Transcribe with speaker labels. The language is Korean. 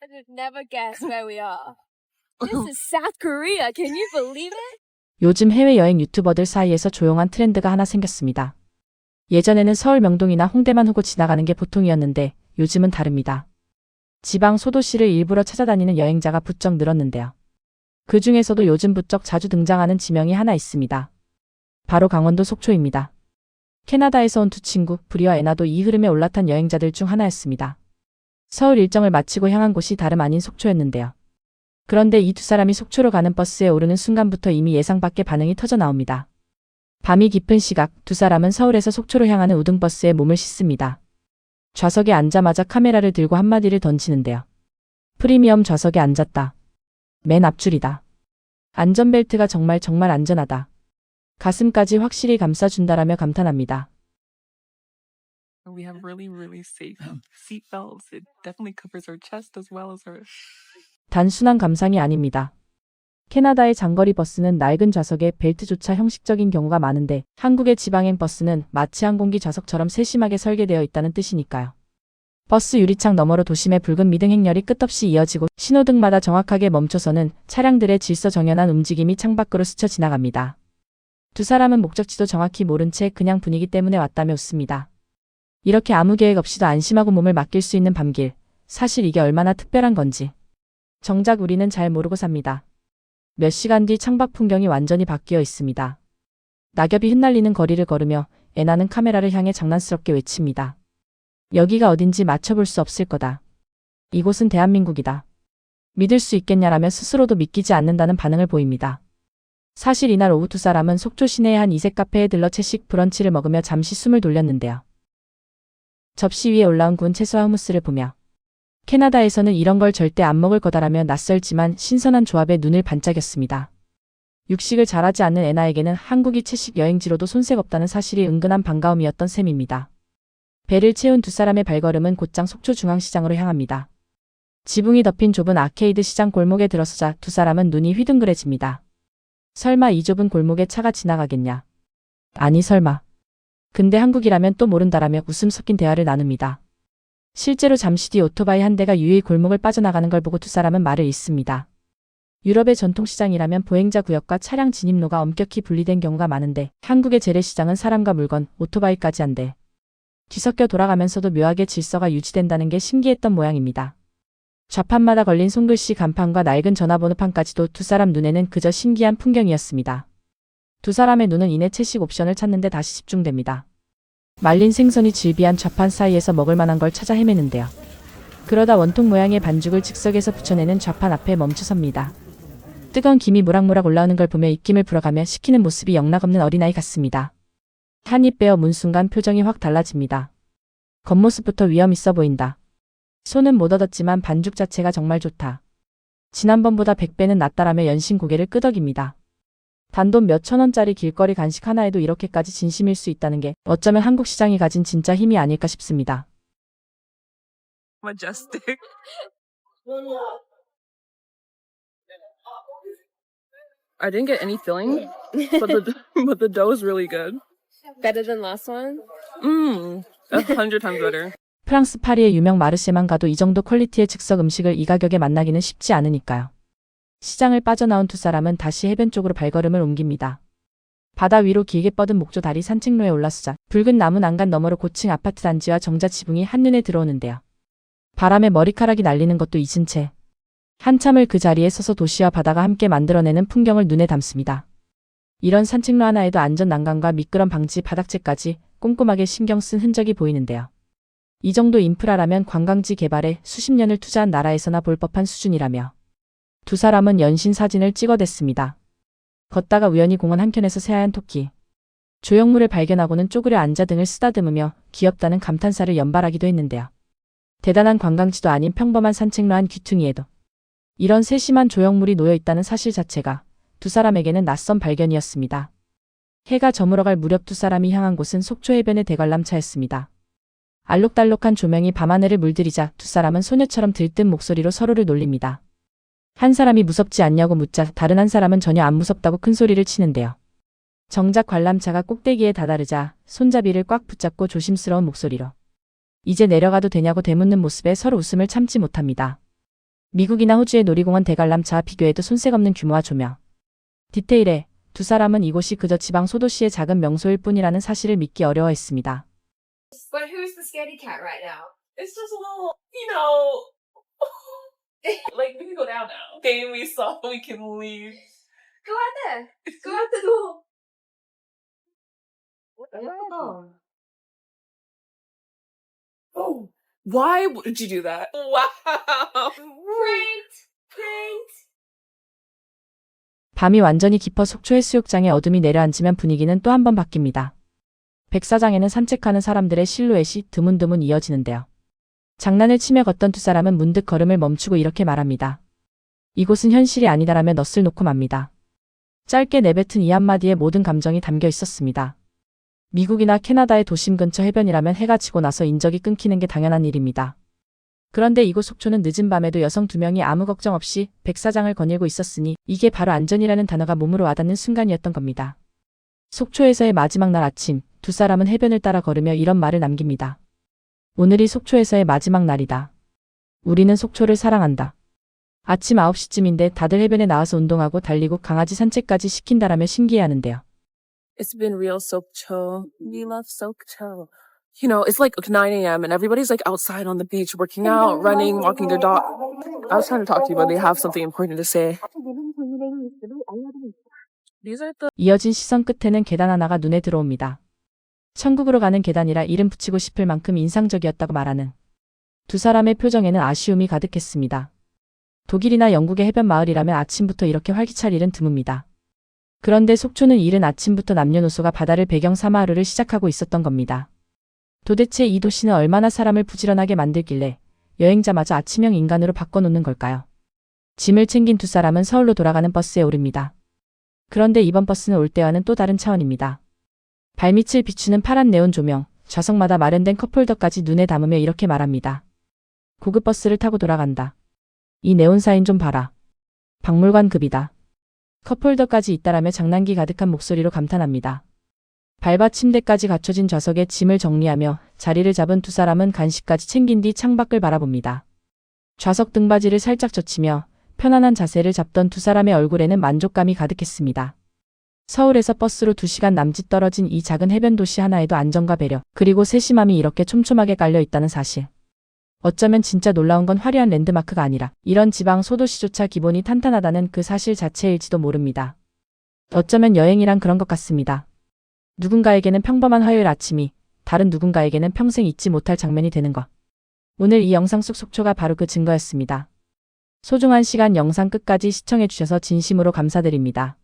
Speaker 1: I would never guess where we are. This is South Korea. Can you believe it?
Speaker 2: 요즘 해외여행 유튜버들 사이에서 조용한 트렌드가 하나 생겼습니다. 예전에는 서울 명동이나 홍대만 후고 지나가는 게 보통이었는데 요즘은 다릅니다. 지방 소도시를 일부러 찾아다니는 여행자가 부쩍 늘었는데요. 그 중에서도 요즘 부쩍 자주 등장하는 지명이 하나 있습니다. 바로 강원도 속초입니다. 캐나다에서 온 두 친구, 브리와 애나도 이 흐름에 올라탄 여행자들 중 하나였습니다. 서울 일정을 마치고 향한 곳이 다름 아닌 속초였는데요. 그런데 이 두 사람이 속초로 가는 버스에 오르는 순간부터 이미 예상 밖의 반응이 터져 나옵니다. 밤이 깊은 시각, 두 사람은 서울에서 속초로 향하는 우등버스에 몸을 싣습니다. 좌석에 앉자마자 카메라를 들고 한마디를 던지는데요. 프리미엄 좌석에 앉았다. 맨 앞줄이다. 안전벨트가 정말 안전하다. 가슴까지 확실히 감싸준다라며 감탄합니다.
Speaker 3: We have really safe seat belts. It definitely covers our chest as well as our.
Speaker 2: 단순한 감상이 아닙니다. 캐나다의 장거리 버스는 낡은 좌석에 벨트조차 형식적인 경우가 많은데 한국의 지방행 버스는 마치 항공기 좌석처럼 세심하게 설계되어 있다는 뜻이니까요. 버스 유리창 너머로 도심의 붉은 미등 행렬이 끝없이 이어지고 신호등마다 정확하게 멈춰서는 차량들의 질서정연한 움직임이 창밖으로 스쳐 지나갑니다. 두 사람은 목적지도 정확히 모른 채 그냥 분위기 때문에 왔다며 웃습니다. 이렇게 아무 계획 없이도 안심하고 몸을 맡길 수 있는 밤길, 사실 이게 얼마나 특별한 건지. 정작 우리는 잘 모르고 삽니다. 몇 시간 뒤 창밖 풍경이 완전히 바뀌어 있습니다. 낙엽이 흩날리는 거리를 걸으며 애나는 카메라를 향해 장난스럽게 외칩니다. 여기가 어딘지 맞춰볼 수 없을 거다. 이곳은 대한민국이다. 믿을 수 있겠냐라며 스스로도 믿기지 않는다는 반응을 보입니다. 사실 이날 오후 두 사람은 속초 시내의 한 이색 카페에 들러 채식 브런치를 먹으며 잠시 숨을 돌렸는데요. 접시 위에 올라온 구운 채소와 후무스를 보며 캐나다에서는 이런 걸 절대 안 먹을 거다라며 낯설지만 신선한 조합에 눈을 반짝였습니다. 육식을 잘하지 않는 애나에게는 한국이 채식 여행지로도 손색 없다는 사실이 은근한 반가움이었던 셈입니다. 배를 채운 두 사람의 발걸음은 곧장 속초 중앙시장으로 향합니다. 지붕이 덮인 좁은 아케이드 시장 골목에 들어서자 두 사람은 눈이 휘둥그레집니다. 설마 이 좁은 골목에 차가 지나가겠냐? 아니 설마. 근데 한국이라면 또 모른다라며 웃음 섞인 대화를 나눕니다. 실제로 잠시 뒤 오토바이 한 대가 유유히 골목을 빠져나가는 걸 보고 두 사람은 말을 잇습니다. 유럽의 전통시장이라면 보행자 구역과 차량 진입로가 엄격히 분리된 경우가 많은데 한국의 재래시장은 사람과 물건, 오토바이까지 한데 뒤섞여 돌아가면서도 묘하게 질서가 유지된다는 게 신기했던 모양입니다. 좌판마다 걸린 손글씨 간판과 낡은 전화번호판까지도 두 사람 눈에는 그저 신기한 풍경이었습니다. 두 사람의 눈은 이내 채식 옵션을 찾는데 다시 집중됩니다. 말린 생선이 질비한 좌판 사이에서 먹을 만한 걸 찾아 헤매는데요. 그러다 원통 모양의 반죽을 즉석에서 붙여내는 좌판 앞에 멈춰섭니다. 뜨거운 김이 모락모락 올라오는 걸 보며 입김을 불어가며 시키는 모습이 영락없는 어린아이 같습니다. 한 입 베어 문 순간 표정이 확 달라집니다. 겉모습부터 위험 있어 보인다. 손은 못 얻었지만 반죽 자체가 정말 좋다. 지난번보다 100배는 낫다라며 연신 고개를 끄덕입니다. 단돈 몇천 원짜리 길거리 간식 하나에도 이렇게까지 진심일 수 있다는 게 어쩌면 한국 시장이 가진 진짜 힘이 아닐까 싶습니다.
Speaker 3: Majestic. I didn't get any filling, but the dough is really good.
Speaker 1: Better than last one?
Speaker 3: 100 times better.
Speaker 2: 프랑스 파리의 유명 마르쉐만 가도 이 정도 퀄리티의 즉석 음식을 이 가격에 만나기는 쉽지 않으니까요. 시장을 빠져나온 두 사람은 다시 해변 쪽으로 발걸음을 옮깁니다. 바다 위로 길게 뻗은 목조 다리 산책로에 올라서자 붉은 나무 난간 너머로 고층 아파트 단지와 정자 지붕이 한눈에 들어오는데요. 바람에 머리카락이 날리는 것도 잊은 채 한참을 그 자리에 서서 도시와 바다가 함께 만들어내는 풍경을 눈에 담습니다. 이런 산책로 하나에도 안전 난간과 미끄럼 방지 바닥재까지 꼼꼼하게 신경 쓴 흔적이 보이는데요. 이 정도 인프라라면 관광지 개발에 수십 년을 투자한 나라에서나 볼 법한 수준이라며 두 사람은 연신 사진을 찍어댔습니다. 걷다가 우연히 공원 한켠에서 새하얀 토끼, 조형물을 발견하고는 쪼그려 앉아 등을 쓰다듬으며 귀엽다는 감탄사를 연발하기도 했는데요. 대단한 관광지도 아닌 평범한 산책로 한 귀퉁이에도 이런 세심한 조형물이 놓여있다는 사실 자체가 두 사람에게는 낯선 발견이었습니다. 해가 저물어갈 무렵 두 사람이 향한 곳은 속초 해변의 대관람차였습니다. 알록달록한 조명이 밤하늘을 물들이자 두 사람은 소녀처럼 들뜬 목소리로 서로를 놀립니다. 한 사람이 무섭지 않냐고 묻자 다른 한 사람은 전혀 안 무섭다고 큰 소리를 치는데요. 정작 관람차가 꼭대기에 다다르자 손잡이를 꽉 붙잡고 조심스러운 목소리로 이제 내려가도 되냐고 되묻는 모습에 서로 웃음을 참지 못합니다. 미국이나 호주의 놀이공원 대관람차와 비교해도 손색 없는 규모와 조명. 디테일에 두 사람은 이곳이 그저 지방 소도시의 작은 명소일 뿐이라는 사실을 믿기 어려워했습니다.
Speaker 1: But who's the scaredy cat right now?
Speaker 3: It's just a little, you know. Like, we can go down now. Game we saw, we can leave.
Speaker 1: Go out there. Go out the door.
Speaker 3: Oh, why would you do that? Wow.
Speaker 1: Pranked. Pranked.
Speaker 2: 밤이 완전히 깊어 속초 해수욕장에 어둠이 내려앉으면 분위기는 또 한 번 바뀝니다. 백사장에는 산책하는 사람들의 실루엣이 드문드문 이어지는데요. 장난을 치며 걷던 두 사람은 문득 걸음을 멈추고 이렇게 말합니다. 이곳은 현실이 아니다라며 넛을 놓고 맙니다. 짧게 내뱉은 이 한마디에 모든 감정이 담겨 있었습니다. 미국이나 캐나다의 도심 근처 해변이라면 해가 지고 나서 인적이 끊기는 게 당연한 일입니다. 그런데 이곳 속초는 늦은 밤에도 여성 두 명이 아무 걱정 없이 백사장을 거닐고 있었으니 이게 바로 안전이라는 단어가 몸으로 와닿는 순간이었던 겁니다. 속초에서의 마지막 날 아침, 두 사람은 해변을 따라 걸으며 이런 말을 남깁니다. 오늘이 속초에서의 마지막 날이다. 우리는 속초를 사랑한다. 아침 9시쯤인데 다들 해변에 나와서 운동하고 달리고 강아지 산책까지 시킨다라며 신기해하는데요.
Speaker 3: It's been real Sokcho. We love Sokcho. You know, it's like 9 a.m. and everybody's like outside on the beach working out, running, walking their dog. I was trying to talk to you, but they have something important to say. These are the
Speaker 2: 이어진 시선 끝에는 계단 하나가 눈에 들어옵니다. 천국으로 가는 계단이라 이름 붙이고 싶을 만큼 인상적이었다고 말하는 두 사람의 표정에는 아쉬움이 가득했습니다. 독일이나 영국의 해변 마을이라면 아침부터 이렇게 활기찰 일은 드뭅니다. 그런데 속초는 이른 아침부터 남녀노소가 바다를 배경 삼아 하루를 시작하고 있었던 겁니다. 도대체 이 도시는 얼마나 사람을 부지런하게 만들길래 여행자마저 아침형 인간으로 바꿔놓는 걸까요? 짐을 챙긴 두 사람은 서울로 돌아가는 버스에 오릅니다. 그런데 이번 버스는 올 때와는 또 다른 차원입니다. 발밑을 비추는 파란 네온 조명, 좌석마다 마련된 컵홀더까지 눈에 담으며 이렇게 말합니다. 고급 버스를 타고 돌아간다. 이 네온 사인 좀 봐라. 박물관급이다. 컵홀더까지 있다라며 장난기 가득한 목소리로 감탄합니다. 발바 침대까지 갖춰진 좌석에 짐을 정리하며 자리를 잡은 두 사람은 간식까지 챙긴 뒤 창밖을 바라봅니다. 좌석 등받이를 살짝 젖히며 편안한 자세를 잡던 두 사람의 얼굴에는 만족감이 가득했습니다. 서울에서 버스로 2시간 남짓 떨어진 이 작은 해변 도시 하나에도 안정과 배려, 그리고 세심함이 이렇게 촘촘하게 깔려 있다는 사실. 어쩌면 진짜 놀라운 건 화려한 랜드마크가 아니라 이런 지방 소도시조차 기본이 탄탄하다는 그 사실 자체일지도 모릅니다. 어쩌면 여행이란 그런 것 같습니다. 누군가에게는 평범한 화요일 아침이, 다른 누군가에게는 평생 잊지 못할 장면이 되는 것. 오늘 이 영상 속 속초가 바로 그 증거였습니다. 소중한 시간 영상 끝까지 시청해주셔서 진심으로 감사드립니다.